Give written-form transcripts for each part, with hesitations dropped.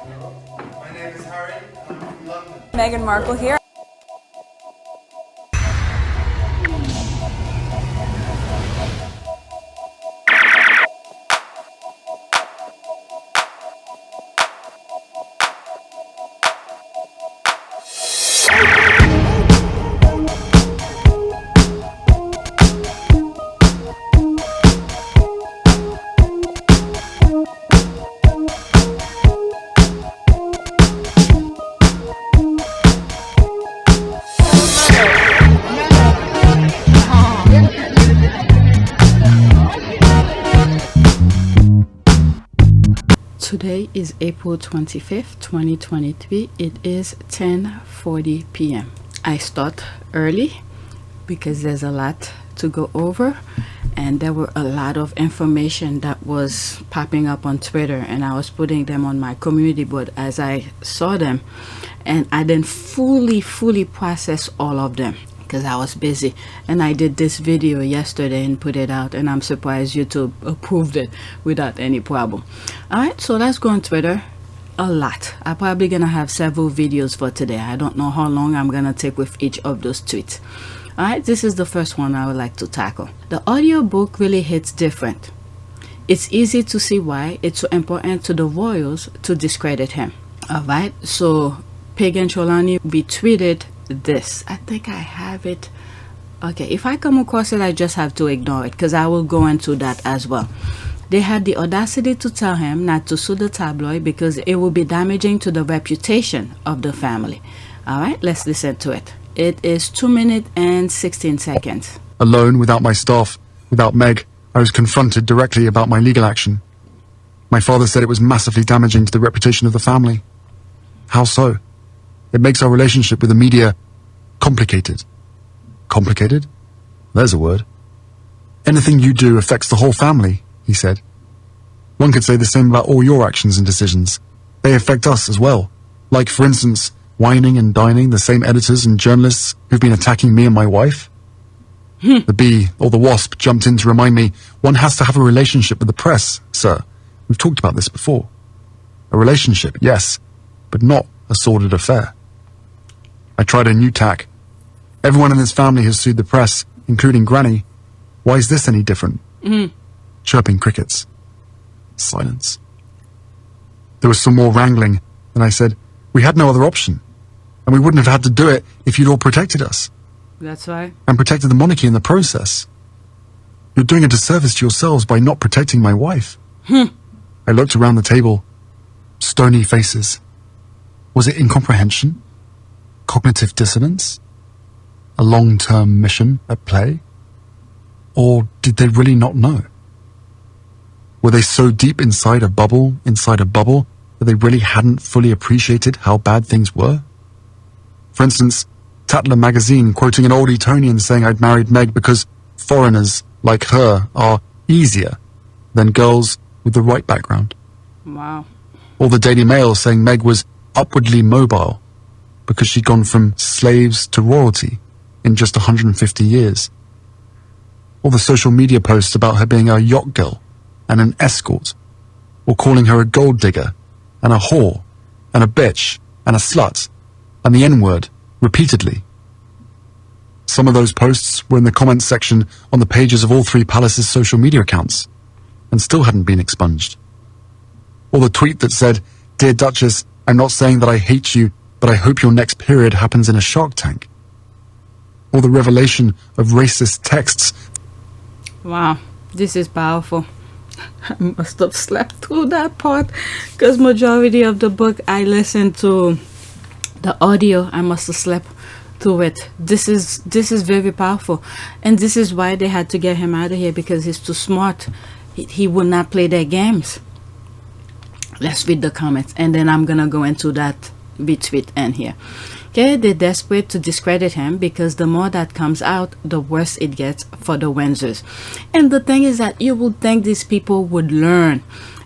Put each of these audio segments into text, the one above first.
My name is Harry, and I'm from London. Meghan Markle here. Today is April 25th, 2023. It is 10:40 p.m. I start early because there's a lot to go over, and there were a lot of information that was popping up on Twitter, and I was putting them on my community board as I saw them, and I didn't fully process all of them because I was busy. And I did this video yesterday and put it out, and I'm surprised YouTube approved it without any problem. Alright, so let's go on Twitter. A lot. I'm probably gonna have several videos for today. I don't know how long I'm gonna take with each of those tweets. Alright, this is the first one I would like to tackle. The audiobook really hits different. It's easy to see why it's so important to the royals to discredit him. Alright, so Pagan Cholani retweeted this. I think I have it. Okay, if I come across it, I just have to ignore it because I will go into that as well. They had the audacity to tell him not to sue the tabloid because it would be damaging to the reputation of the family. Alright, let's listen to it. It is 2 minutes and 16 seconds. Alone, without my staff, without Meg, I was confronted directly about my legal action. My father said it was massively damaging to the reputation of the family. How so? It makes our relationship with the media complicated. Complicated? There's a word. Anything you do affects the whole family, he said. One could say the same about all your actions and decisions. They affect us as well. Like, for instance, whining and dining the same editors and journalists who've been attacking me and my wife. The bee, or the wasp, jumped in to remind me one has to have a relationship with the press, sir. We've talked about this before. A relationship, yes, but not a sordid affair. I tried a new tack. Everyone in this family has sued the press, including Granny. Why is this any different? Chirping crickets. Silence. There was some more wrangling, and I said, we had no other option, and we wouldn't have had to do it if you'd all protected us. That's right. And protected the monarchy in the process. You're doing a disservice to yourselves by not protecting my wife. I looked around the table. Stony faces. Was it incomprehension? Cognitive dissonance? A long-term mission at play? Or did they really not know? Were they so deep inside a bubble, that they really hadn't fully appreciated how bad things were? For instance, Tatler magazine quoting an old Etonian saying I'd married Meg because foreigners, like her, are easier than girls with the right background. Wow. Or the Daily Mail saying Meg was upwardly mobile because she'd gone from slaves to royalty in just 150 years. Or the social media posts about her being a yacht girl and an escort, or calling her a gold digger and a whore and a bitch and a slut and the N-word repeatedly. Some of those posts were in the comments section on the pages of all three palaces' social media accounts and still hadn't been expunged. Or the tweet that said, "Dear Duchess, I'm not saying that I hate you, but I hope your next period happens in a shark tank." Or the revelation of racist texts. Wow, this is powerful. I must have slept through that part because majority of the book I listened to the audio. I must have slept through it. This is very powerful, and this is why they had to get him out of here, because he's too smart. He would not play their games. Let's read the comments, and then I'm gonna go into that retweet and here. Okay, they're desperate to discredit him because the more that comes out, the worse it gets for the Windsors. And the thing is that you would think these people would learn.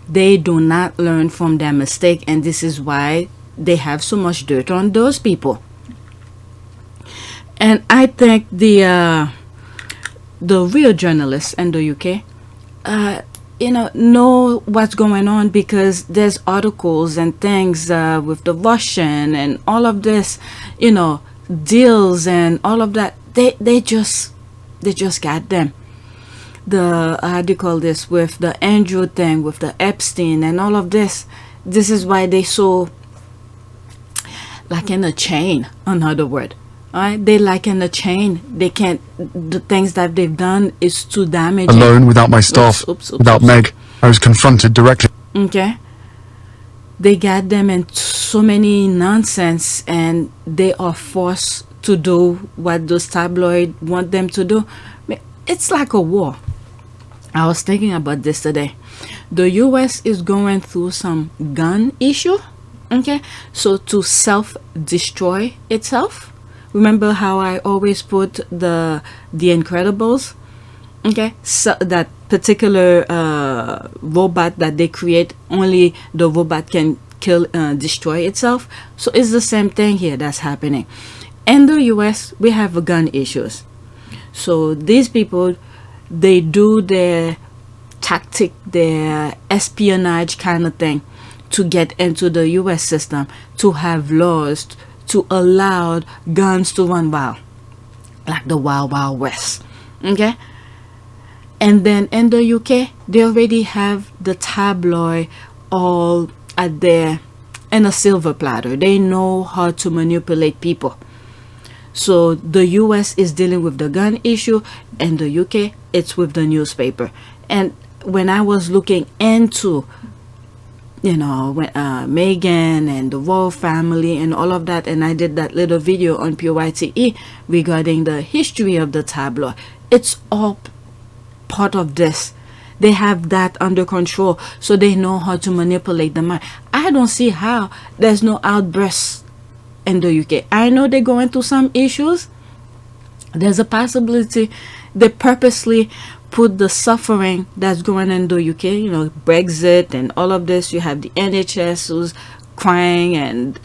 They do not learn from their mistake, and this is why they have so much dirt on those people. And I think the real journalists in the UK, know what's going on, because there's articles and things with the Russian and all of this, deals and all of that. They just got them. The how do you call this, with the Andrew thing, with the Epstein and all of this. This is why they so like in a chain. Another word. Alright, they like in a chain. They can't. The things that they've done is too damaging. Alone, without my staff, without Meg, I was confronted directly. Okay. They got them in so many nonsense, and they are forced to do what those tabloids want them to do. It's like a war. I was thinking about this today. The US is going through some gun issue. Okay, so to self-destroy itself. Remember how I always put the Incredibles? Okay, so that particular robot that they create, only the robot can destroy itself. So it's the same thing here that's happening. In the US, we have gun issues. So these people, they do their tactic, their espionage kind of thing to get into the US system, to have laws to allow guns to run wild, like the Wild Wild West. Okay. And then in the UK, they already have the tabloid all at their in a silver platter. They know how to manipulate people. So the US is dealing with the gun issue, and the UK, it's with the newspaper. And when I was looking into, when Meghan and the royal family and all of that, and I did that little video on PRAYR regarding the history of the tabloid, it's all part of this. They have that under control, so they know how to manipulate the mind. I don't see how there's no outbursts in the UK. I know they're going through some issues. There's a possibility they purposely put the suffering that's going on in the UK, Brexit and all of this. You have the NHS who's crying and,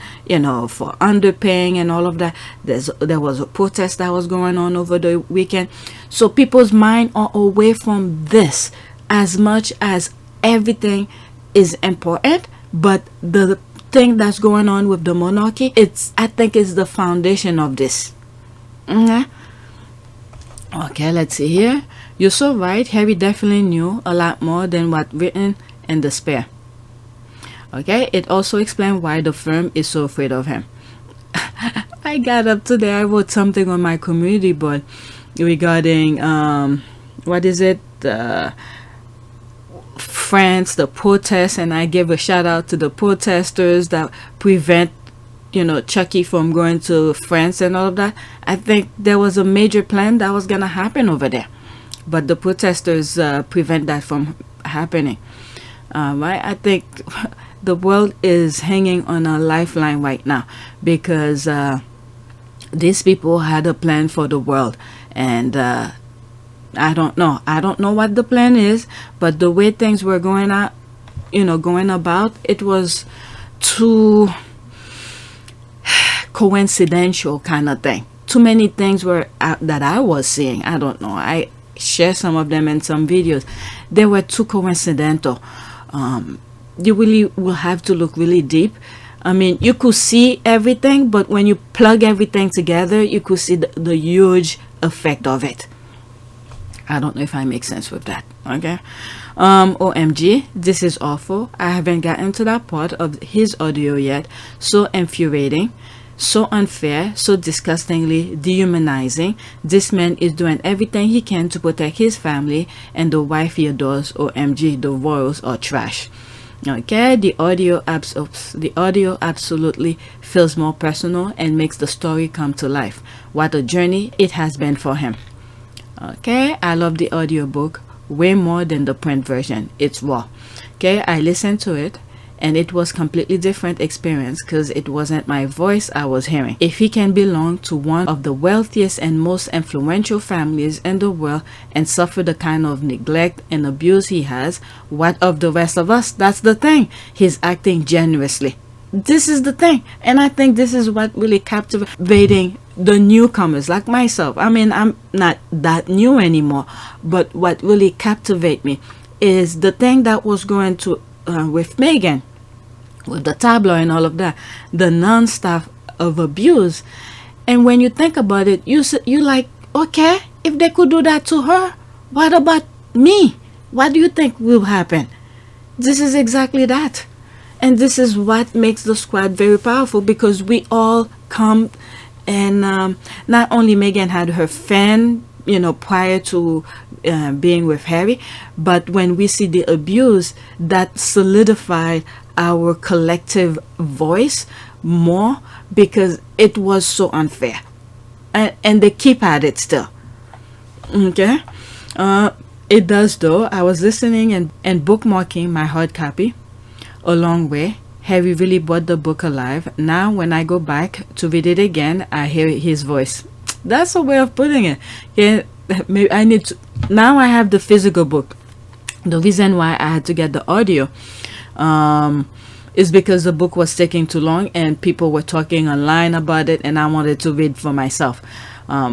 for underpaying and all of that. There was a protest that was going on over the weekend. So people's mind are away from this as much as everything is important. But the thing that's going on with the monarchy, I think is the foundation of this. Okay, let's see here. You're so right. Harry definitely knew a lot more than what written in the Spare. Okay, it also explained why the firm is so afraid of him. I got up today, I wrote something on my community board regarding what is it, France, the protests, and I gave a shout out to the protesters that prevent Chucky from going to France and all of that. I think there was a major plan that was gonna happen over there, but the protesters prevent that from happening. Right? I think the world is hanging on a lifeline right now, because these people had a plan for the world, and I don't know what the plan is, but the way things were going about, it was too coincidental kind of thing. Too many things were that I was seeing. I don't know. I share some of them in some videos. They were too coincidental. You really will have to look really deep. I mean, you could see everything, but when you plug everything together, you could see the huge effect of it. I don't know if I make sense with that. Okay. OMG, this is awful. I haven't gotten to that part of his audio yet. So infuriating, so unfair, so disgustingly dehumanizing. This man is doing everything he can to protect his family and the wife he adores. OMG, the royals are trash. Okay, the audio absolutely feels more personal and makes the story come to life. What a journey it has been for him. Okay, I love the audiobook way more than the print version. It's raw. Okay, I listened to it and it was completely different experience because it wasn't my voice I was hearing. If he can belong to one of the wealthiest and most influential families in the world and suffer the kind of neglect and abuse he has, what of the rest of us? That's the thing. He's acting generously. This is the thing, and I think this is what really captivating the newcomers like myself. I mean, I'm not that new anymore, but what really captivates me is the thing that was going to with Meghan, with the tabloid and all of that, the non-stop of abuse. And when you think about it, you like, okay, if they could do that to her, what about me? What do you think will happen? This is exactly that. And this is what makes the squad very powerful, because we all come, and not only Meghan had her fan, you know, prior to being with Harry, but when we see the abuse, that solidified our collective voice more, because it was so unfair, and they keep at it still. Okay. It does though. I was listening and bookmarking my hard copy a long way. Harry really brought the book alive. Now when I go back to read it again, I hear his voice. That's a way of putting it. Yeah, maybe I need to. Now I have the physical book. The reason why I had to get the audio is because the book was taking too long and people were talking online about it, and I wanted to read for myself.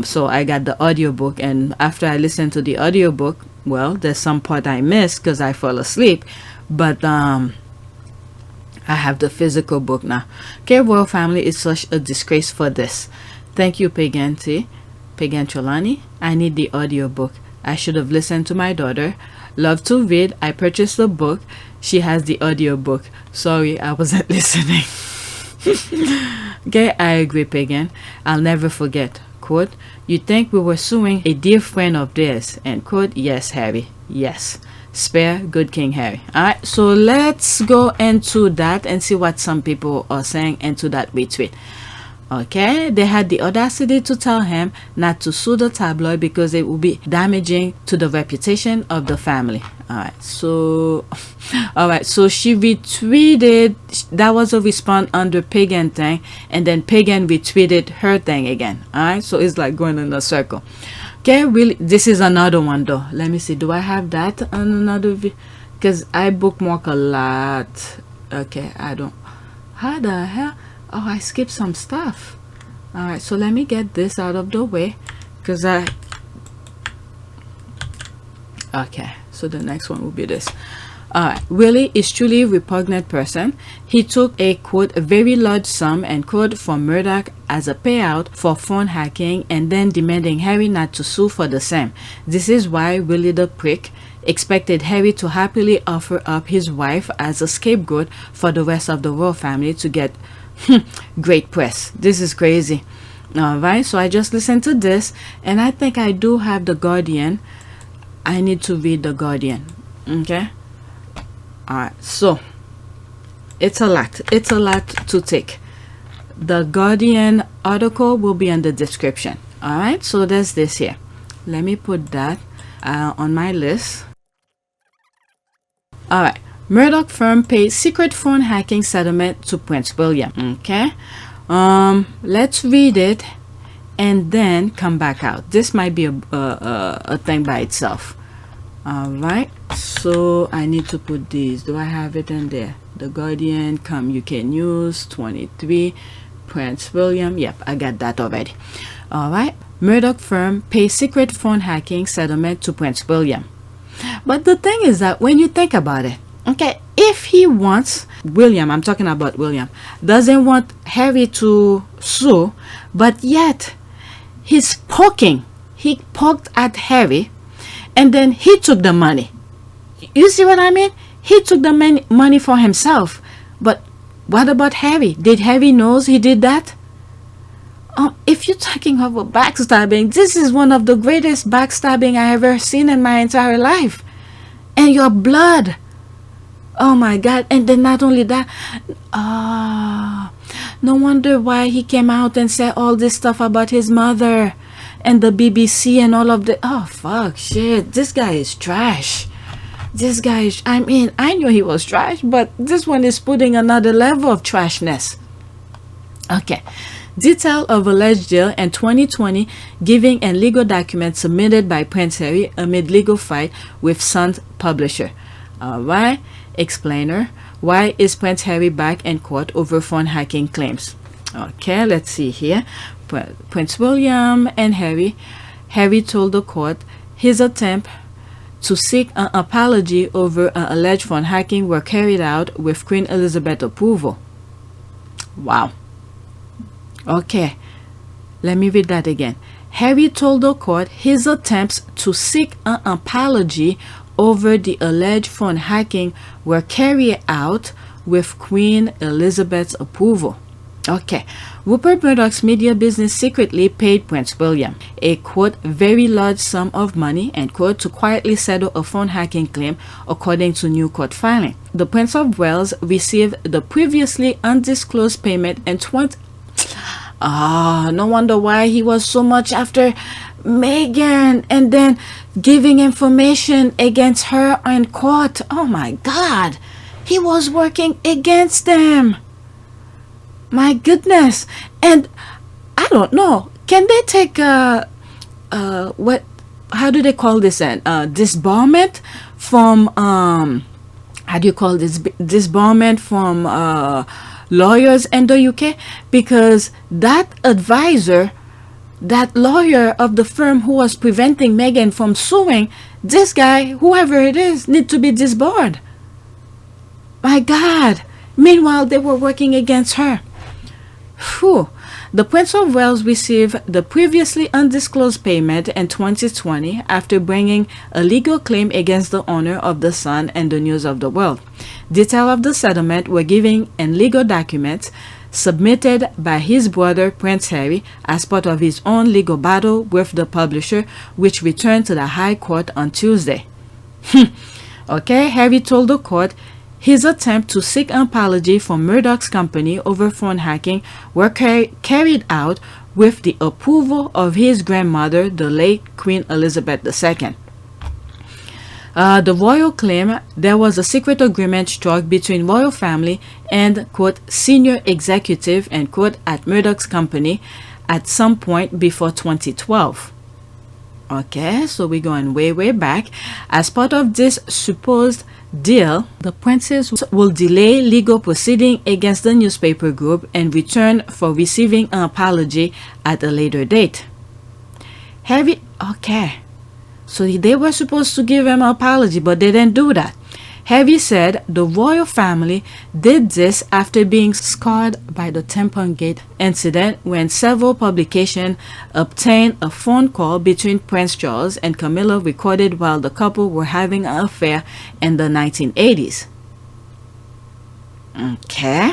So I got the audiobook, and after I listened to the audiobook, well, there's some part I missed because I fell asleep, but I have the physical book now. Okay, royal family is such a disgrace for this. Thank you, Pagan Cholani. I need the audiobook. I should have listened to my daughter. Love to read. I purchased the book. She has the audiobook. Sorry, I wasn't listening. Okay, I agree, Pagan. I'll never forget. Quote, you think we were suing a dear friend of theirs? End quote. Yes, Harry. Yes. Spare, good King Harry. Alright, so let's go into that and see what some people are saying into that retweet. Okay, they had the audacity to tell him not to sue the tabloid because it would be damaging to the reputation of the family. Alright, so she retweeted. That was a response under Pagan thing, and then Pagan retweeted her thing again. Alright, so it's like going in a circle. Okay, really, this is another one though. Let me see, do I have that on another because I bookmark a lot. Okay, I don't. How the hell? Oh, I skipped some stuff. All right, so let me get this out of the way, because okay, so the next one will be this. All right, Willie is truly a repugnant person. He took a quote a very large sum and quote from Murdoch as a payout for phone hacking, and then demanding Harry not to sue for the same. This is why Willie the prick expected Harry to happily offer up his wife as a scapegoat for the rest of the royal family to get great press. This is crazy. All right, so I just listened to this, and I think I do have the Guardian. I need to read the Guardian. Okay. All right, so it's a lot to take. The Guardian article will be in the description. All right, so there's this here. Let me put that on my list. All right, Murdoch firm pays secret phone hacking settlement to Prince William. Okay, let's read it and then come back out. This might be a thing by itself. All right, so I need to put these. Do I have it in there? The Guardian, Come UK News 23, Prince William. Yep, I got that already. All right, Murdoch firm pays secret phone hacking settlement to Prince William. But the thing is that when you think about it, okay, if he wants William, I'm talking about William, doesn't want Harry to sue, but yet he's poking. He poked at Harry, and then he took the money. You see what I mean? He took the money for himself. But what about Harry? Did Harry knows he did that? If you're talking about backstabbing, this is one of the greatest backstabbing I ever seen in my entire life. And your blood. Oh my God. And then not only that, no wonder why he came out and said all this stuff about his mother and the BBC and all of the, oh fuck, shit, this guy is trash. This guy is, I mean, I knew he was trash, but this one is putting another level of trashness. Okay, detail of alleged jail in 2020, giving and legal documents submitted by Prince Harry amid legal fight with Sun's publisher. All right, explainer. Why is Prince Harry back in court over phone hacking claims? Okay, let's see here. Prince William and Harry told the court his attempt to seek an apology over an alleged phone hacking were carried out with Queen Elizabeth approval. Wow. Okay, let me read that again. Harry told the court his attempts to seek an apology over the alleged phone hacking were carried out with Queen Elizabeth's approval. Okay, Rupert Murdoch's media business secretly paid Prince William a, quote, very large sum of money, end quote, to quietly settle a phone hacking claim, according to new court filing. The Prince of Wales received the previously undisclosed payment and no wonder why he was so much after Meghan and then giving information against her in court. Oh my God, he was working against them. My goodness. And I don't know, can they take how do they call this then? Disbarment from how do you call this, disbarment from lawyers in the UK? Because that advisor, that lawyer of the firm who was preventing Meghan from suing, this guy, whoever it is, need to be disbarred. My God. Meanwhile, they were working against her. Whew. The Prince of Wales received the previously undisclosed payment in 2020 after bringing a legal claim against the owner of The Sun and the News of the World. Details of the settlement were given in legal documents submitted by his brother Prince Harry as part of his own legal battle with the publisher, which returned to the High Court on Tuesday. Okay, Harry told the court his attempt to seek an apology from Murdoch's company over phone hacking were carried out with the approval of his grandmother, the late Queen Elizabeth II. The royal claim there was a secret agreement struck between royal family and, quote, senior executive, end quote, at Murdoch's company at some point before 2012. Okay, so we're going way back. As part of this supposed deal, the princes will delay legal proceeding against the newspaper group in return for receiving an apology at a later date. Okay, so they were supposed to give him an apology, but they didn't do that. Harry said the royal family did this after being scarred by the Templegate incident, when several publications obtained a phone call between Prince Charles and Camilla recorded while the couple were having an affair in the 1980s. Okay.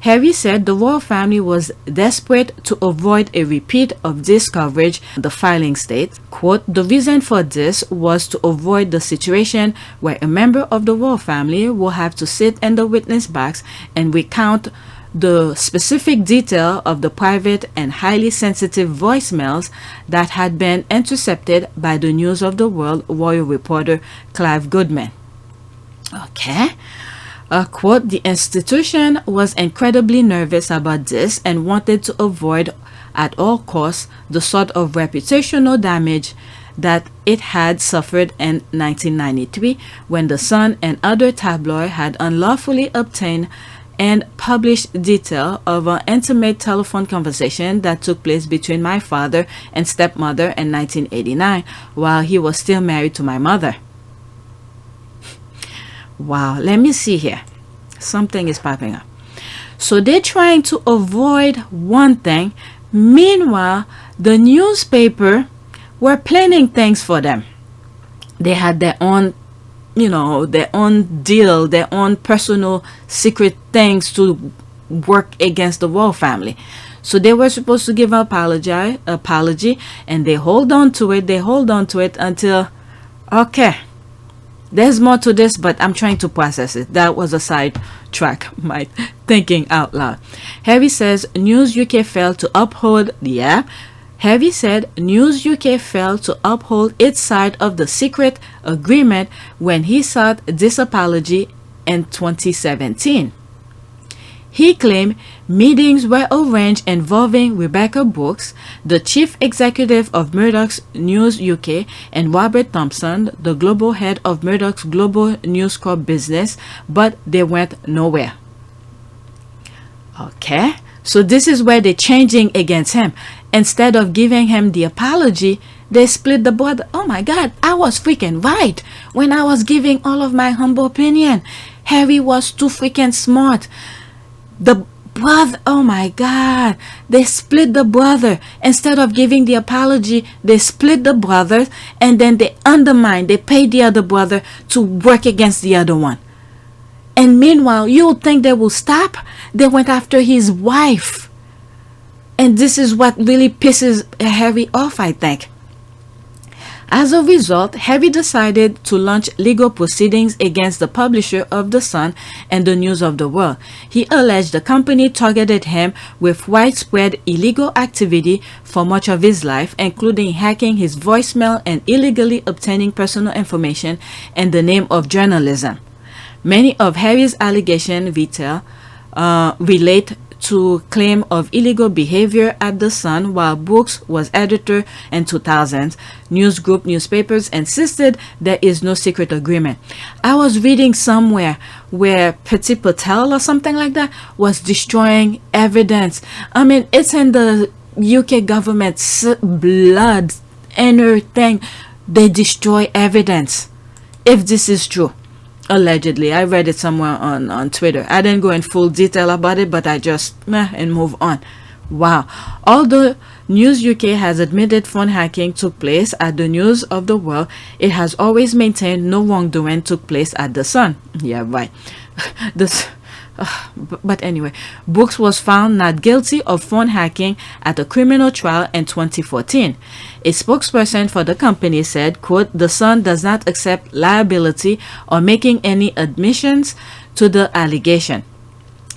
Harry said the royal family was desperate to avoid a repeat of this coverage. The filing states, quote, the reason for this was to avoid the situation where a member of the royal family will have to sit in the witness box and recount the specific detail of the private and highly sensitive voicemails that had been intercepted by the News of the World royal reporter Clive Goodman. Okay. Quote, the institution was incredibly nervous about this and wanted to avoid at all costs the sort of reputational damage that it had suffered in 1993 when The Sun and other tabloids had unlawfully obtained and published detail of an intimate telephone conversation that took place between my father and stepmother in 1989 while he was still married to my mother. Wow, let me see here. Something is popping up. So they're trying to avoid one thing. Meanwhile, the newspaper were planning things for them. They had their own, their own deal, their own personal secret things to work against the royal family. So they were supposed to give an apology, and they hold on to it until, okay, there's more to this, but I'm trying to process it. That was a side track, my thinking out loud. Harry says News UK failed to uphold, Harry said News UK failed to uphold its side of the secret agreement when he sought this apology in 2017. He claimed meetings were arranged involving Rebecca Brooks, the chief executive of Murdoch's News UK, and Robert Thompson, the global head of Murdoch's Global News Corp business, but they went nowhere. Okay, so this is where they're changing against him. Instead of giving him the apology, They split the brother. Oh my God, I was freaking right when I was giving all of my humble opinion. Harry was too freaking smart. The brother, oh my God, they split the brother. Instead of giving the apology, they split the brothers, and then they paid the other brother to work against the other one. And meanwhile, you would think they will stop. They went after his wife. And this is what really pisses Harry off, I think. As a result, Harry decided to launch legal proceedings against the publisher of The Sun and the News of the World. He alleged the company targeted him with widespread illegal activity for much of his life, including hacking his voicemail and illegally obtaining personal information in the name of journalism. Many of Harry's allegations relate to claim of illegal behavior at The Sun while Brooks was editor in 2000s. Newsgroup newspapers insisted there is no secret agreement. I was reading somewhere where Petit Patel or something like that was destroying evidence. I mean, it's in the UK government's blood, inner thing. They destroy evidence. If this is true. Allegedly, I read it somewhere on Twitter. I didn't go in full detail about it, but I just and move on. Wow. Although News UK has admitted phone hacking took place at the News of the World, it has always maintained no wrongdoing took place at The Sun. Yeah, right. But anyway, Brooks was found not guilty of phone hacking at a criminal trial in 2014. A spokesperson for the company said, quote, "The Sun does not accept liability or making any admissions to the allegation,"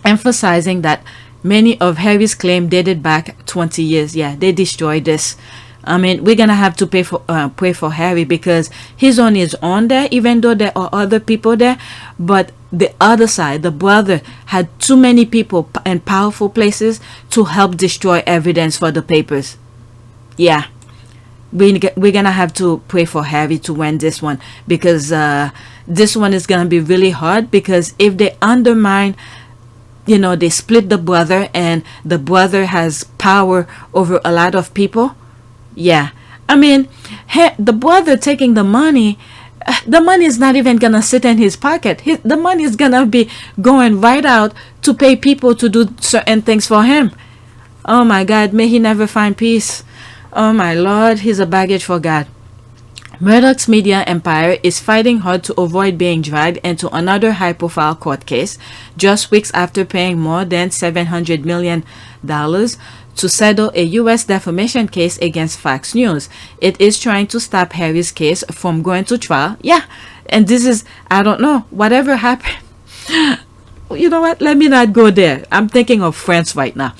emphasizing that many of Harry's claims dated back 20 years. Yeah, they destroyed this. I mean, we're gonna have to pray for Harry because he's on his own there, even though there are other people there. But the other side, the brother, had too many people in powerful places to help destroy evidence for the papers. Yeah, we're gonna have to pray for Harry to win this one because this one is gonna be really hard. Because if they undermine, you know, they split the brother and the brother has power over a lot of people. Yeah, I mean, the brother taking the money is not even gonna sit in his pocket. The money is gonna be going right out to pay people to do certain things for him. Oh my God, may he never find peace. Oh my Lord, he's a baggage for God. Murdoch's media empire is fighting hard to avoid being dragged into another high-profile court case just weeks after paying more than $700 million to settle a U.S. defamation case against Fox News. It is trying to stop Harry's case from going to trial. Yeah, and this is, I don't know, whatever happened. You know what? Let me not go there. I'm thinking of France right now.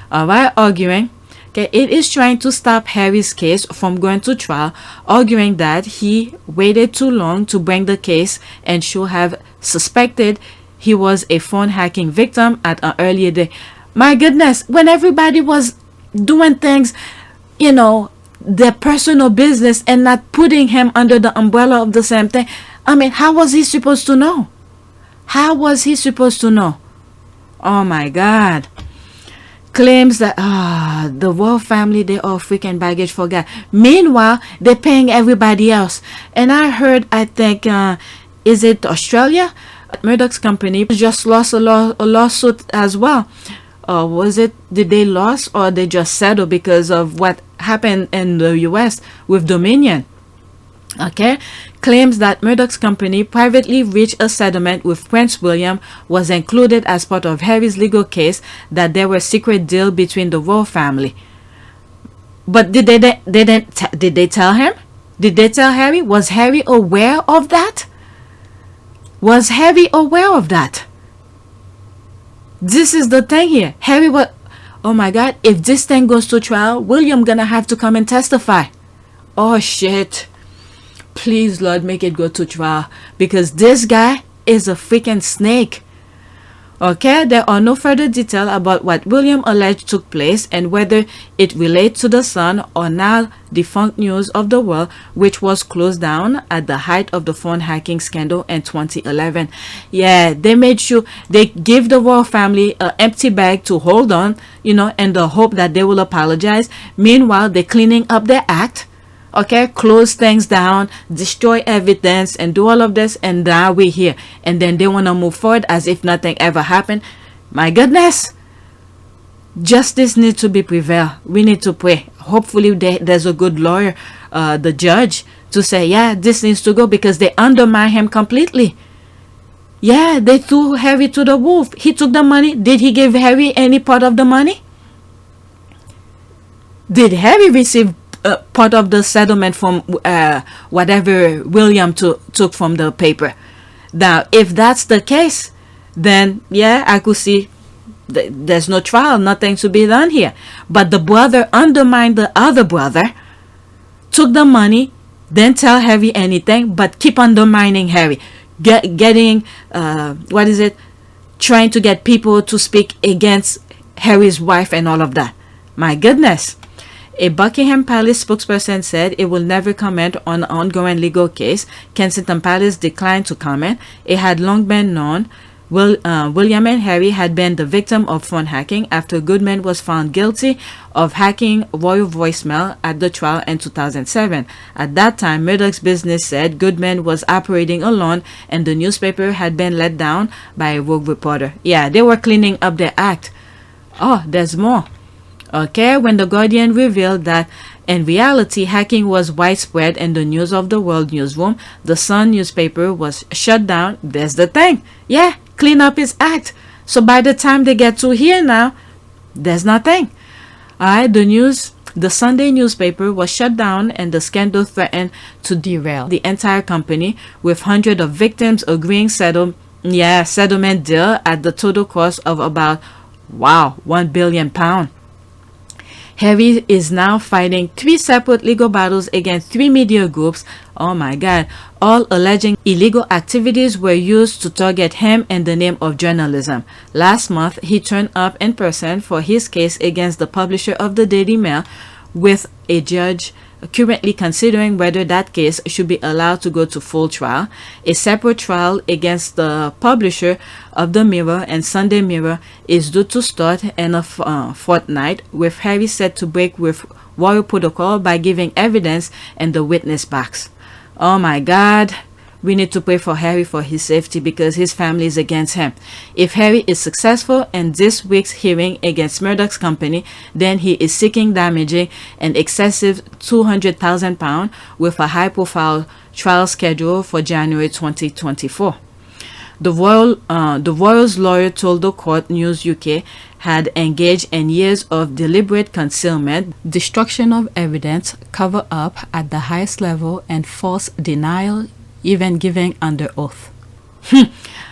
While arguing, okay, it is trying to stop Harry's case from going to trial, arguing that he waited too long to bring the case and should have suspected he was a phone hacking victim at an earlier day. My goodness, when everybody was doing things, you know, their personal business and not putting him under the umbrella of the same thing. I mean, how was he supposed to know? How was he supposed to know? Oh my God. Claims that the royal family, they are freaking baggage for God. Meanwhile, they're paying everybody else. And I heard, I think, is it Australia? Murdoch's company just lost a lawsuit as well. Did they lose or they just settled because of what happened in the US with Dominion? Okay, claims that Murdoch's company privately reached a settlement with Prince William was included as part of Harry's legal case, that there were secret deal between the royal family. But did they tell him? Did they tell Harry? Was Harry aware of that? Was Harry aware of that? This is the thing here. Harry was, oh my God, if this thing goes to trial, William gonna have to come and testify. Oh shit. Please, Lord, make it go to trial, because this guy is a freaking snake. Okay, there are no further detail about what William alleged took place and whether it relates to the Sun or now defunct News of the World, which was closed down at the height of the phone hacking scandal in 2011. Yeah, they made sure they give the royal family an empty bag to hold on, you know, in the hope that they will apologize. Meanwhile, they're cleaning up their act. okay, close things down, destroy evidence, and do all of this, and now we're here. And then they want to move forward as if nothing ever happened. My goodness. Justice needs to be prevailed. We need to pray. Hopefully there's a good lawyer, the judge, to say, yeah, this needs to go, because they undermine him completely. Yeah, they threw Harry to the wolf. He took the money. Did he give Harry any part of the money? Did Harry receive part of the settlement from whatever William took from the paper? Now, if that's the case, then yeah, I could see there's no trial, nothing to be done here. But the brother undermined the other brother, took the money, didn't tell Harry anything, but keep undermining Harry. Getting trying to get people to speak against Harry's wife and all of that. My goodness. A Buckingham Palace spokesperson said it will never comment on the ongoing legal case. Kensington Palace declined to comment. It had long been known William and Harry had been the victim of phone hacking after Goodman was found guilty of hacking royal voicemail at the trial in 2007. At that time, Murdoch's business said Goodman was operating alone and the newspaper had been let down by a rogue reporter. Yeah, they were cleaning up their act. Oh, there's more. Okay, when the Guardian revealed that in reality hacking was widespread in the News of the World newsroom, the Sun newspaper was shut down. There's the thing. Yeah, clean up its act. So by the time they get to here now, there's nothing. Alright, the Sunday newspaper was shut down and the scandal threatened to derail the entire company, with hundreds of victims agreeing settlement deal at the total cost of about £1 billion. Harry is now fighting 3 separate legal battles against 3 media groups, oh my god, all alleging illegal activities were used to target him in the name of journalism. Last month, he turned up in person for his case against the publisher of the Daily Mail, with a judge currently considering whether that case should be allowed to go to full trial. A separate trial against the publisher of the Mirror and Sunday Mirror is due to start in a fortnight, with Harry set to break with royal protocol by giving evidence in the witness box. Oh my god. We need to pray for Harry for his safety, because his family is against him. If Harry is successful in this week's hearing against Murdoch's company, then he is seeking damaging an excessive £200,000 with a high-profile trial schedule for January 2024. The royal's lawyer told the court News UK had engaged in years of deliberate concealment, destruction of evidence, cover-up at the highest level, and false denial, even giving under oath.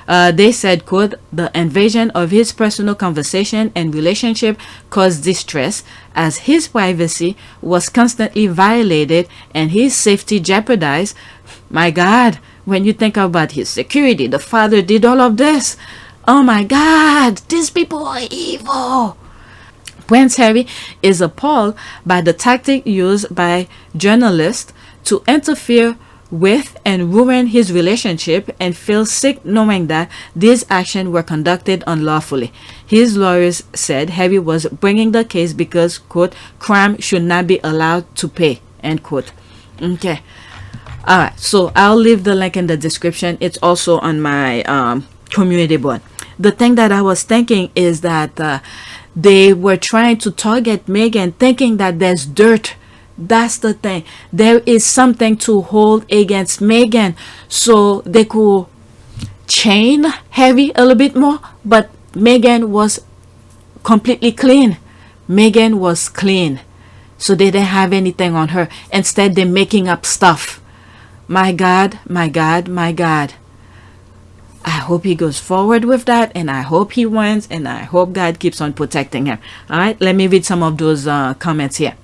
They said, quote, the invasion of his personal conversation and relationship caused distress, as his privacy was constantly violated and his safety jeopardized. My god, when you think about his security, the father did all of this. Oh my god, these people are evil. Prince Harry is appalled by the tactic used by journalists to interfere with and ruin his relationship, and feels sick knowing that these actions were conducted unlawfully. His lawyers said Harry was bringing the case because, quote, crime should not be allowed to pay, end quote. Okay. Alright, so I'll leave the link in the description. It's also on my community board. The thing that I was thinking is that they were trying to target Meghan, thinking that there's dirt. That's the thing. There is something to hold against Meghan, so they could chain Harry a little bit more. But Meghan was completely clean. Meghan was clean, so they didn't have anything on her. Instead, they're making up stuff. My god, my god, my god. I hope he goes forward with that, and I hope he wins, and I hope God keeps on protecting him. All right, let me read some of those comments here.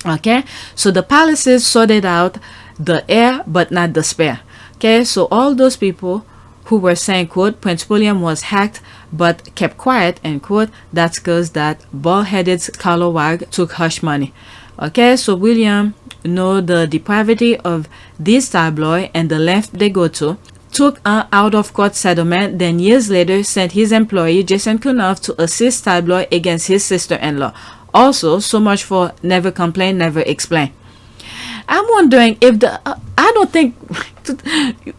Okay, so the palaces sorted out the heir but not the spare. Okay, so all those people who were saying, quote, Prince William was hacked but kept quiet, end quote, that's because that bald-headed scalawag took hush money. Okay, so William know the depravity of these tabloids and the length they go to, took an out-of-court settlement, then years later sent his employee Jason Kunoff to assist tabloid against his sister-in-law. Also, so much for never complain, never explain. I'm wondering if I don't think,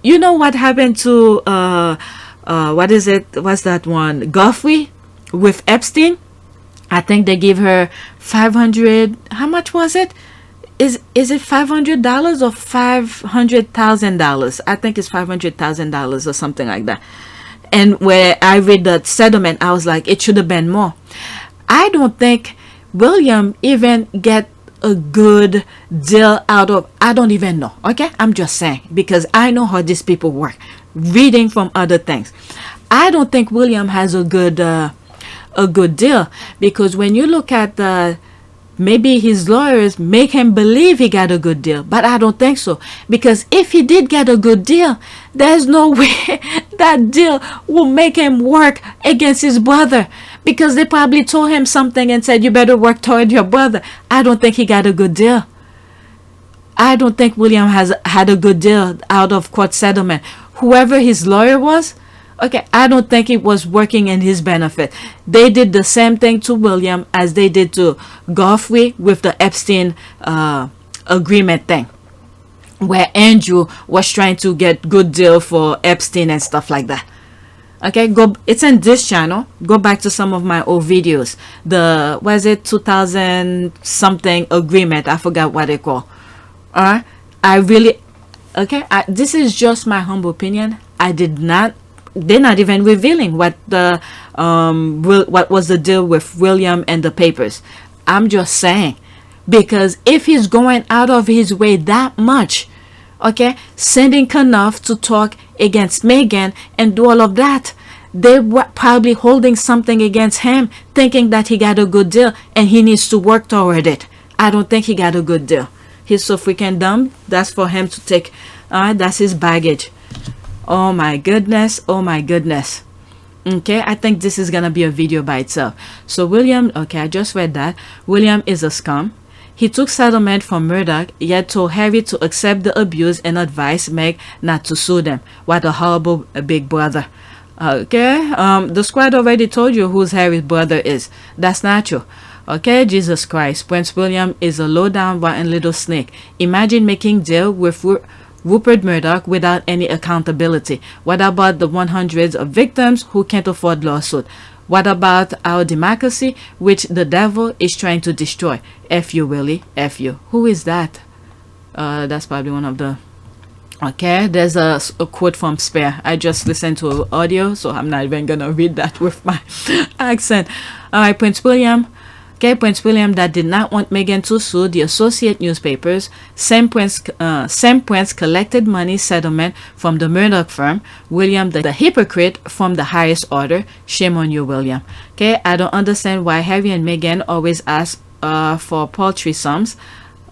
you know what happened to what is it? What's that one? Godfrey with Epstein. I think they give her 500. How much was it? Is it $500 or $500,000? I think it's $500,000 or something like that. And where I read the settlement, I was like, it should have been more. I don't think William even get a good deal out of. I don't even know. Okay, I'm just saying, because I know how these people work. Reading from other things, I don't think William has a good deal, because when you look at maybe his lawyers make him believe he got a good deal, but I don't think so, because if he did get a good deal, there's no way that deal will make him work against his brother, because they probably told him something and said, you better work toward your brother. I don't think he got a good deal. I don't think William has had a good deal out of court settlement. Whoever his lawyer was, okay, I don't think it was working in his benefit. They did the same thing to William as they did to Godfrey with the Epstein agreement thing, where Andrew was trying to get good deal for Epstein and stuff like that. Okay, it's in this channel. Go back to some of my old videos. The, was it 2000 something agreement? I forgot what they call. Alright, I really, okay, this is just my humble opinion. They're not even revealing what the what was the deal with William and the papers. I'm just saying, because if he's going out of his way that much, okay, sending Knuff to talk against Megan and do all of that, they were probably holding something against him, thinking that he got a good deal and he needs to work toward it. I don't think he got a good deal. He's so freaking dumb. That's for him to take. That's his baggage. Oh my goodness. Oh my goodness. Okay, I think this is gonna be a video by itself. So William, okay, I just read that. William is a scum. He took settlement from Murdoch, yet told Harry to accept the abuse and advised Meg not to sue them. What a horrible big brother. Okay, the squad already told you who Harry's brother is. That's not true. Okay, Jesus Christ. Prince William is a low-down, rotten little snake. Imagine making deal with Rupert Murdoch without any accountability. What about the 100s of victims who can't afford lawsuit? What about our democracy, which the devil is trying to destroy? F you, Willie. F you. Who is that? That's probably one of the... Okay, there's a quote from Spare. I just listened to audio, so I'm not even gonna read that with my accent. Alright, Prince William. Okay, Prince William that did not want Meghan to sue the Associate newspapers. Sam Prince collected money settlement from the Murdoch firm. William the hypocrite from the highest order. Shame on you, William. Okay, I don't understand why Harry and Meghan always ask for paltry sums.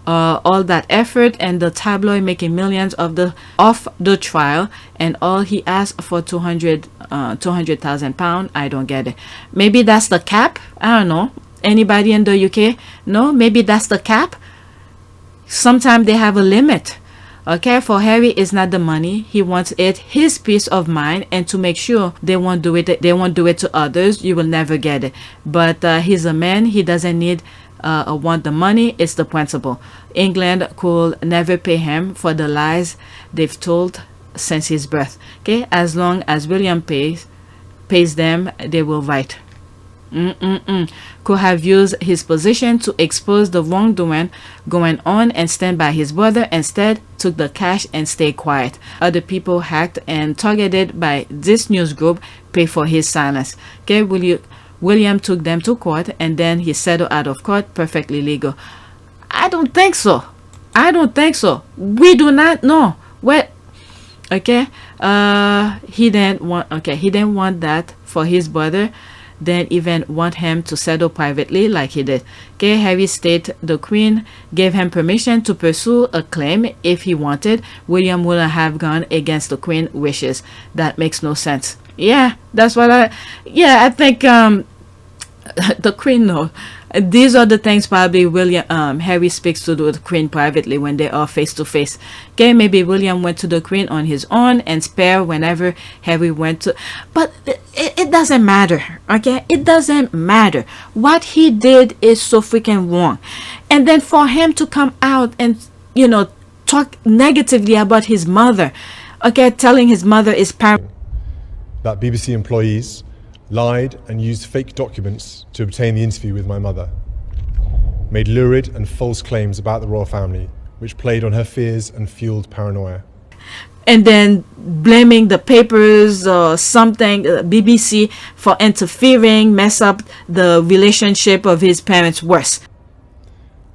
All that effort and the tabloid making millions off the trial, and all he asked for 200,000 pounds. I don't get it. Maybe that's the cap. I don't know. Anybody in the UK? No, maybe that's the cap. Sometimes they have a limit. Okay, for Harry, it's not the money. He wants it his peace of mind, and to make sure they won't do it. They won't do it to others. You will never get it. But he's a man. He doesn't need want the money. It's the principle. England could never pay him for the lies they've told since his birth. Okay, as long as William pays them, they will write. Could have used his position to expose the wrongdoing going on and stand by his brother. Instead, took the cash and stayed quiet. Other people hacked and targeted by this news group pay for his silence. Okay, William took them to court and then he settled out of court, perfectly legal. I don't think so. I don't think so. We do not know what. Okay, he didn't want that for his brother. Didn't even want him to settle privately like he did. Okay, Harry stated the Queen gave him permission to pursue a claim if he wanted. William wouldn't have gone against the Queen's wishes. That makes no sense. Yeah, that's what I think the Queen knows. These are the things probably Harry speaks to the Queen privately when they are face to face. Okay, maybe William went to the Queen on his own and Spare whenever Harry went to. But it doesn't matter. Okay, it doesn't matter. What he did is so freaking wrong. And then for him to come out and you know, talk negatively about his mother. Okay, telling his mother is that BBC employees lied and used fake documents to obtain the interview with my mother, made lurid and false claims about the royal family, which played on her fears and fueled paranoia. And then blaming the papers or something, BBC, for interfering, mess up the relationship of his parents worse.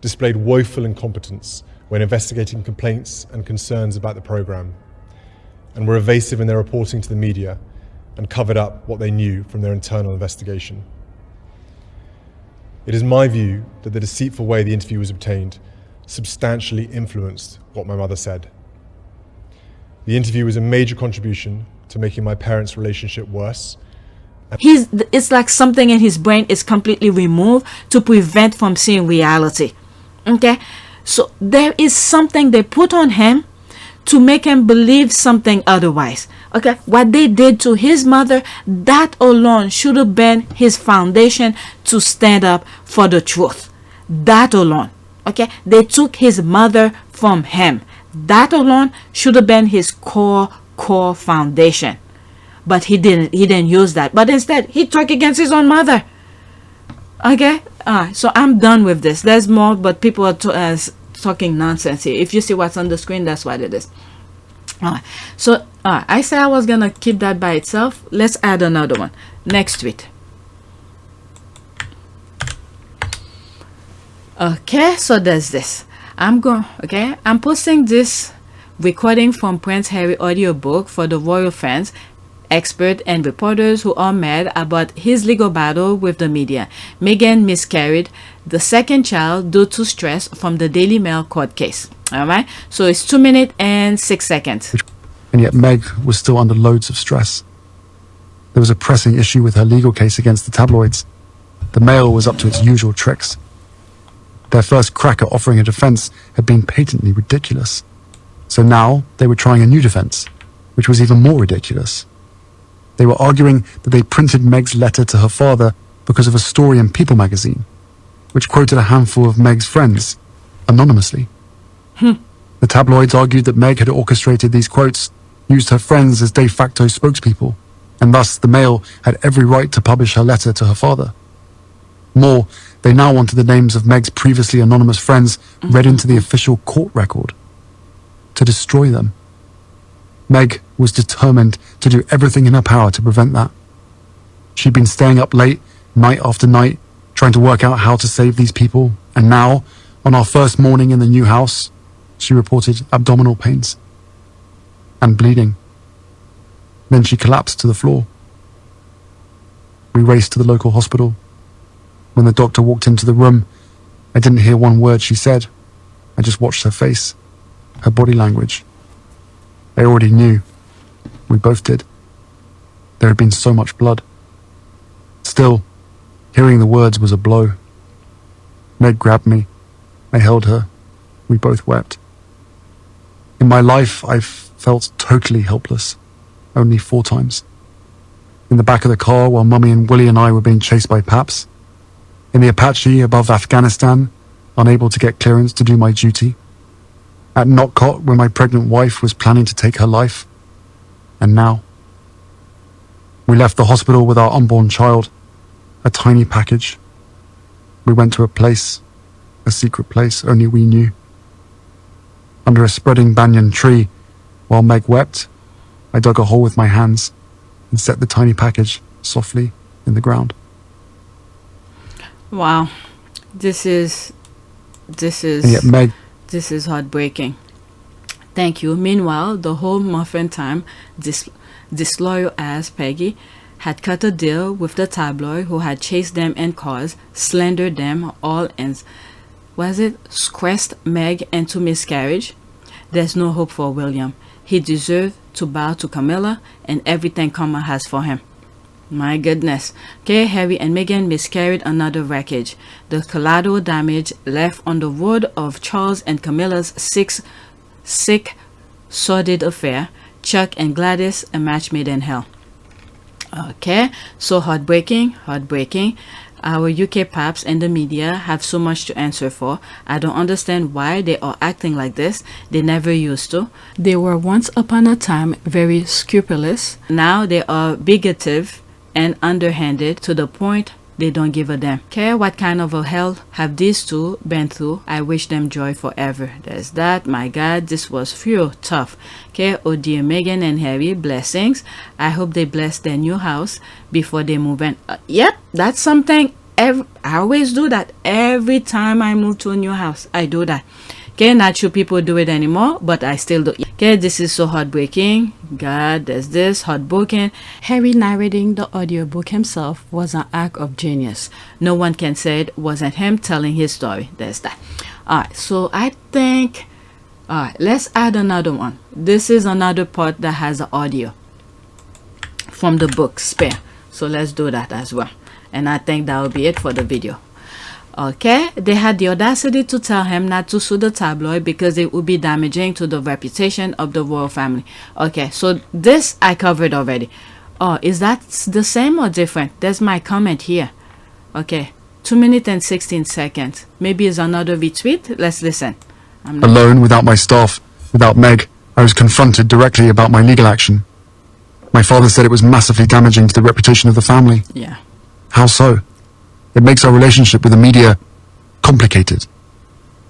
Displayed woeful incompetence when investigating complaints and concerns about the programme, and were evasive in their reporting to the media and covered up what they knew from their internal investigation. It is my view that the deceitful way the interview was obtained substantially influenced what my mother said. The interview was a major contribution to making my parents' relationship worse. It's like something in his brain is completely removed to prevent from seeing reality. Okay, so there is something they put on him to make him believe something otherwise. Okay, what they did to his mother, that alone should have been his foundation to stand up for the truth. That alone. Okay, they took his mother from him. That alone should have been his core foundation. But he didn't use that. But instead, he talked against his own mother. Okay, so I'm done with this. There's more, but people are talking nonsense here. If you see what's on the screen, that's what it is. So I said I was gonna keep that by itself. Let's add another one. Next tweet. Okay, so there's this. I'm posting this recording from Prince Harry audiobook for the royal fans, experts, and reporters who are mad about his legal battle with the media. Meghan miscarried the second child due to stress from the Daily Mail court case. Alright, so it's 2 minutes and 6 seconds. And yet Meg was still under loads of stress. There was a pressing issue with her legal case against the tabloids. The Mail was up to its usual tricks. Their first crack at offering a defense had been patently ridiculous. So now they were trying a new defense, which was even more ridiculous. They were arguing that they printed Meg's letter to her father because of a story in People magazine, which quoted a handful of Meg's friends, anonymously. The tabloids argued that Meg had orchestrated these quotes, used her friends as de facto spokespeople, and thus the Mail had every right to publish her letter to her father. More, they now wanted the names of Meg's previously anonymous friends read into the official court record. To destroy them. Meg was determined to do everything in her power to prevent that. She'd been staying up late, night after night, trying to work out how to save these people, and now, on our first morning in the new house, she reported abdominal pains and bleeding. Then she collapsed to the floor. We raced to the local hospital. When the doctor walked into the room, I didn't hear one word she said. I just watched her face, her body language. I already knew. We both did. There had been so much blood. Still, hearing the words was a blow. Meg grabbed me. I held her. We both wept. In my life, I've felt totally helpless. Only 4 times. In the back of the car while Mummy and Willie and I were being chased by Paps. In the Apache above Afghanistan, unable to get clearance to do my duty. At Notcott when my pregnant wife was planning to take her life. And now. We left the hospital with our unborn child. A tiny package. We went to a place, a secret place only we knew. Under a spreading banyan tree, while Meg wept, I dug a hole with my hands and set the tiny package softly in the ground. Wow, this is And yet Meg, this is heartbreaking. Thank you. Meanwhile, the whole muffin time, this disloyal ass Peggy had cut a deal with the tabloid who had chased them in cars, slandered them all, and squeezed Meg into miscarriage. There's no hope for William. He deserved to bow to Camilla and everything Karma has for him. My goodness. Okay, Harry and Meghan miscarried another wreckage. The collateral damage left on the road of Charles and Camilla's sick, sordid affair. Chuck and Gladys, a match made in hell. Okay, so heartbreaking. Our UK paps and the media have so much to answer for. I don't understand why they are acting like this. They never used to. They were once upon a time very scrupulous. Now they are bigoted and underhanded to the point they don't give a damn. Care what kind of a hell have these two been through? I wish them joy forever. There's that. My God, this was phew, tough. Okay, oh dear Meghan and Harry, blessings. I hope they bless their new house before they move in. Yep, that's something. I always do that. Every time I move to a new house, I do that. Okay, not sure people do it anymore, but I still do. Okay, this is so heartbreaking. God, there's this heartbroken. Harry narrating the audiobook himself was an act of genius. No one can say it wasn't him telling his story. There's that. Alright, so I think, alright, let's add another one. This is another part that has the audio from the book Spare. So let's do that as well. And I think that will be it for the video. Okay, they had the audacity to tell him not to sue the tabloid because it would be damaging to the reputation of the royal family. Okay, so this I covered already. Oh, is that the same or different? There's my comment here. Okay, 2 minutes and 16 seconds. Maybe it's another retweet. Let's listen. Alone, without my staff, without Meg, I was confronted directly about my legal action. My father said it was massively damaging to the reputation of the family. Yeah. How so? It makes our relationship with the media complicated.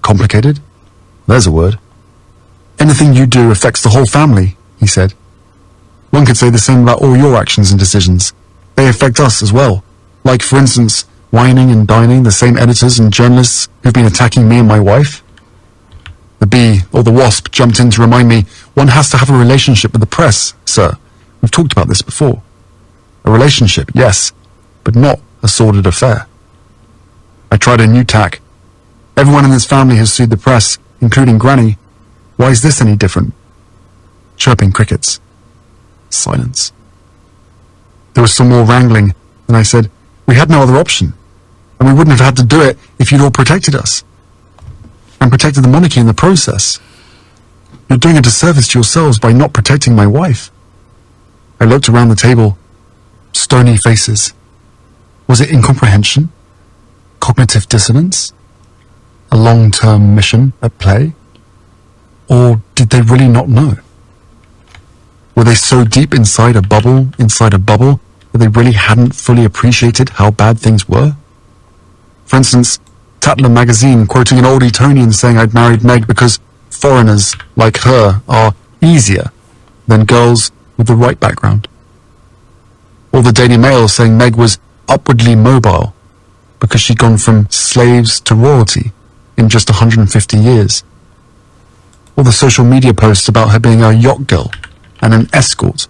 Complicated? There's a word. Anything you do affects the whole family, he said. One could say the same about all your actions and decisions. They affect us as well. Like, for instance, whining and dining the same editors and journalists who've been attacking me and my wife. The bee, or the wasp, jumped in to remind me, one has to have a relationship with the press, sir. We've talked about this before. A relationship, yes, but not a sordid affair. I tried a new tack. Everyone in this family has sued the press, including Granny. Why is this any different? Chirping crickets. Silence. There was some more wrangling, and I said, we had no other option, and we wouldn't have had to do it if you'd all protected us. And protected the monarchy in the process. You're doing a disservice to yourselves by not protecting my wife. I looked around the table. Stony faces. Was it incomprehension? Cognitive dissonance? A long-term mission at play? Or did they really not know? Were they so deep inside a bubble, that they really hadn't fully appreciated how bad things were? For instance, Tatler magazine quoting an old Etonian saying I'd married Meg because foreigners, like her, are easier than girls with the right background. Or the Daily Mail saying Meg was upwardly mobile because she'd gone from slaves to royalty in just 150 years. Or the social media posts about her being a yacht girl and an escort,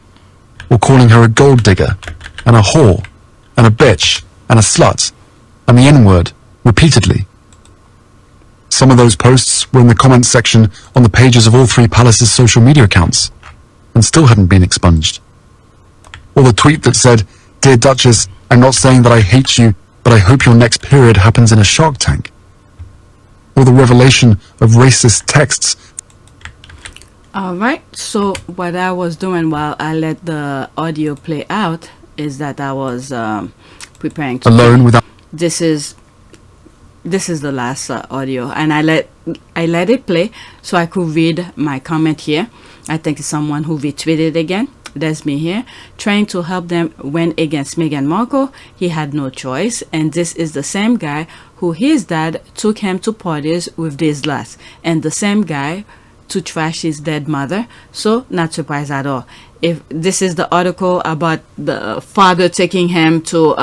or calling her a gold digger and a whore and a bitch and a slut and the N-word repeatedly. Some of those posts were in the comments section on the pages of all three palaces' social media accounts and still hadn't been expunged. Or the tweet that said, "Dear Duchess, I'm not saying that I hate you, but I hope your next period happens in a shark tank." Or the revelation of racist texts. Alright, so what I was doing while I let the audio play out is that I was preparing to alone without. This is the last audio, and I let it play so I could read my comment here. I think it's someone who retweeted again. That's me here, trying to help them win against Meghan Markle. He had no choice, and this is the same guy who his dad took him to parties with this lass, and the same guy to trash his dead mother. So not surprised at all. If this is the article about the father taking him to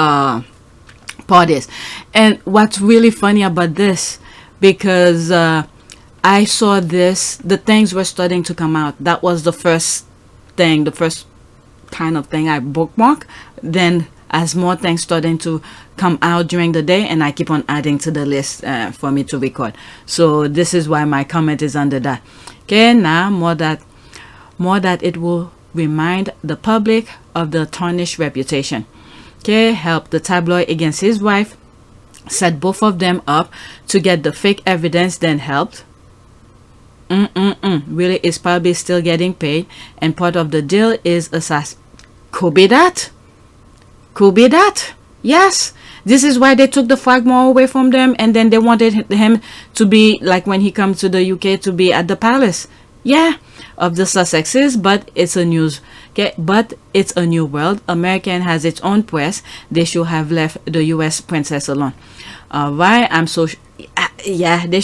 parties. And what's really funny about this, because I saw this, the things were starting to come out. That was the first thing, the first kind of thing I bookmark. Then as more things starting to come out during the day, and I keep on adding to the list for me to record. So this is why my comment is under that. Okay, now more that it will remind the public of the tarnished reputation. Okay, help the tabloid against his wife, set both of them up to get the fake evidence, then helped. Really is probably still getting paid, and part of the deal is assassin. Could be that. Yes. This is why they took the Fragmore away from them, and then they wanted him to be like when he comes to the UK to be at the palace. Yeah, of the Sussexes, but it's a news. Okay, but it's a new world. American has its own press. They should have left the US princess alone. Why? I'm so yeah, they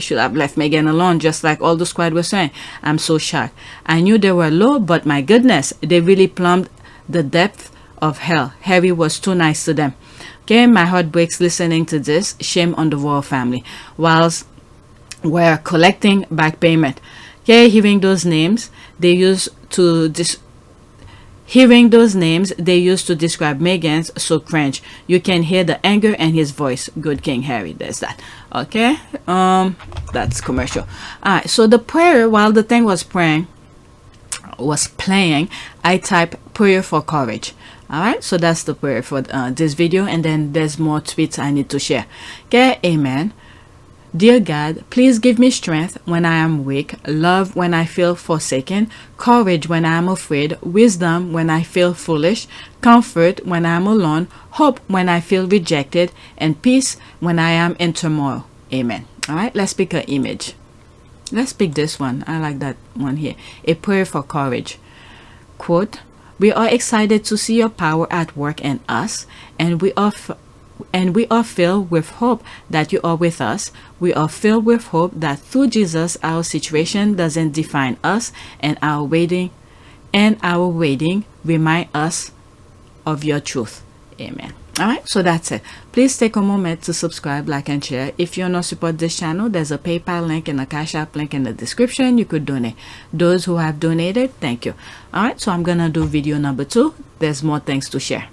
should have left Meghan alone, just like all the squad was saying. I'm so shocked. I knew they were low, but my goodness, they really plumbed the depth of hell. Harry was too nice to them. Okay, my heart breaks listening to this. Shame on the royal family. Whilst we're collecting back payment. Okay, hearing those names they used to describe Meghan's so cringe. You can hear the anger in his voice. Good King Harry, there's that. Okay, that's commercial. All right, so the prayer, while the thing was playing, I type prayer for courage. All right, so that's the prayer for this video, and then there's more tweets I need to share. Okay, amen. Dear God, please give me strength when I am weak, love when I feel forsaken, courage when I am afraid, wisdom when I feel foolish, comfort when I am alone, hope when I feel rejected, and peace when I am in turmoil. Amen. All right, let's pick an image. Let's pick this one. I like that one here. A prayer for courage. Quote, we are excited to see your power at work in us, and we are filled with hope that you are with us. We are filled with hope that through Jesus, our situation doesn't define us, and our waiting remind us of your truth. Amen. All right, so that's it. Please take a moment to subscribe, like, and share. If you want to support this channel, there's a PayPal link and a Cash App link in the description. You could donate. Those who have donated, thank you. All right, so I'm gonna do video number 2. There's more things to share.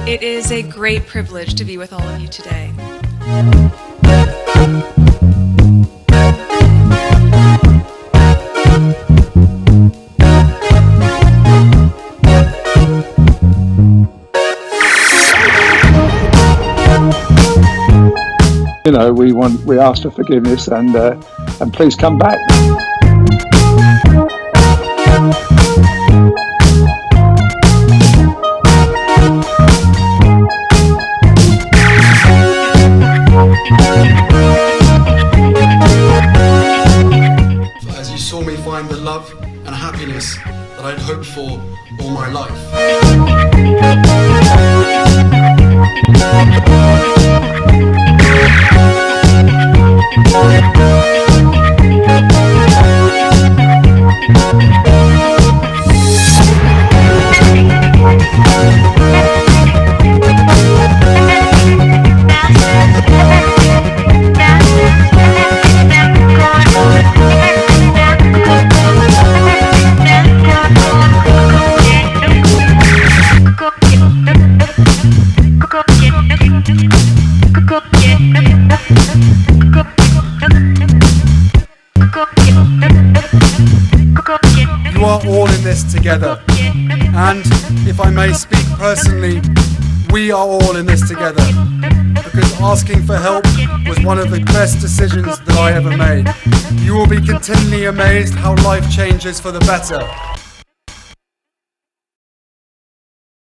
It is a great privilege to be with all of you today. You know, we ask for forgiveness and please come back. As you saw me find the love and happiness that I'd hoped for all my life. You are all in this together, and if I may speak personally, we are all in this together, because asking for help was one of the best decisions that I ever made. You will be continually amazed how life changes for the better.